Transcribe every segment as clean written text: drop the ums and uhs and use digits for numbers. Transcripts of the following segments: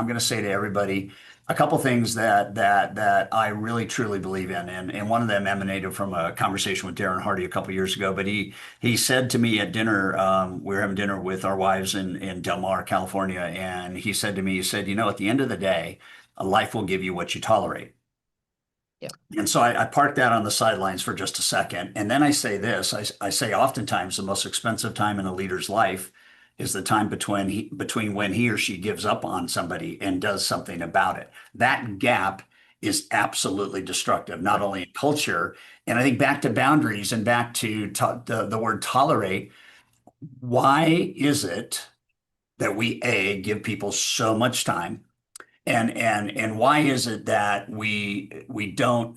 I'm going to say to everybody a couple things that I really truly believe in, and one of them emanated from a conversation with Darren Hardy a couple years ago. But he said to me at dinner, we were having dinner with our wives in Del Mar, California, and he said to me, he said, at the end of the day, a life will give you what you tolerate. Yeah. And so I park that on the sidelines for just a second. And then I say this, I say oftentimes the most expensive time in a leader's life is the time between when he or she gives up on somebody and does something about it. That gap is absolutely destructive, not Right. only in culture, and I think back to boundaries and back to the word tolerate. Why is it that we, A, give people so much time? And why is it that we don't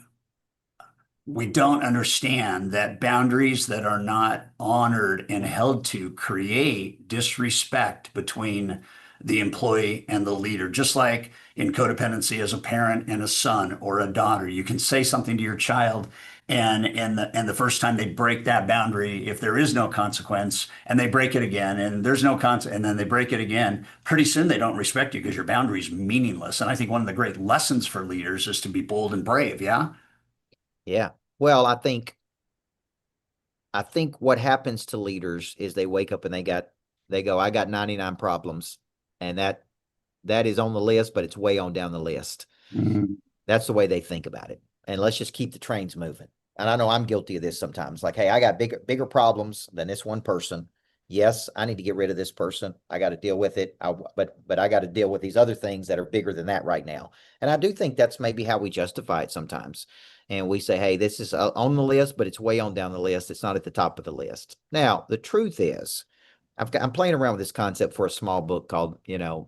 understand that boundaries that are not honored and held to create disrespect between the employee and the leader? Just like in codependency as a parent and a son or a daughter, you can say something to your child, and the first time they break that boundary, if there is no consequence, and they break it again, and there's no consequence, and then they break it again, pretty soon they don't respect you because your boundary is meaningless. And I think one of the great lessons for leaders is to be bold and brave. Yeah. Yeah. Well, I think what happens to leaders is they wake up and they go, I got 99 problems. And that is on the list, but it's way on down the list. Mhm. That's the way they think about it. And let's just keep the trains moving. And I know I'm guilty of this sometimes. Like, hey, I got bigger problems than this one person. Yes, I need to get rid of this person. I got to deal with it. But I got to deal with these other things that are bigger than that right now. And I do think that's maybe how we justify it sometimes. And we say, hey, this is on the list, but it's way on down the list. It's not at the top of the list. Now, the truth is, I'm playing around with this concept for a small book called,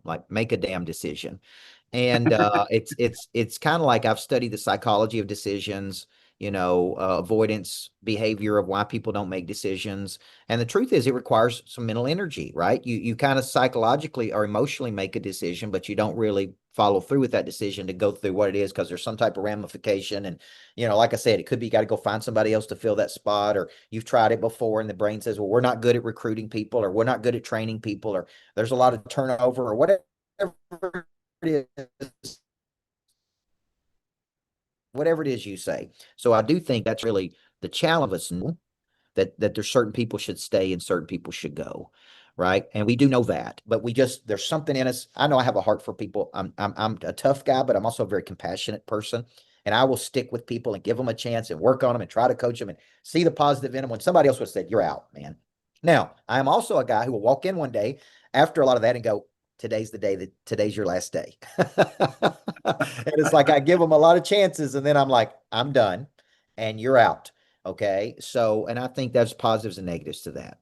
like Make a Damn Decision. And it's kind of like I've studied the psychology of decisions, avoidance behavior of why people don't make decisions. And the truth is, it requires some mental energy, right? You kind of psychologically or emotionally make a decision, but you don't really follow through with that decision to go through what it is because there's some type of ramification. And like I said, it could be you got to go find somebody else to fill that spot, or you've tried it before, and the brain says, well, we're not good at recruiting people, or we're not good at training people, or there's a lot of turnover, or whatever it is, whatever it is you say. So I do think that's really the challenge of us, that there's certain people should stay and certain people should go. Right. And we do know that, but there's something in us. I know I have a heart for people. I'm a tough guy, but I'm also a very compassionate person. And I will stick with people and give them a chance and work on them and try to coach them and see the positive in them when somebody else would have said, you're out, man. Now, I'm also a guy who will walk in one day after a lot of that and go, today's the day, that today's your last day. And it's like I give them a lot of chances, and then I'm like, I'm done and you're out. Okay. So, and I think there's positives and negatives to that,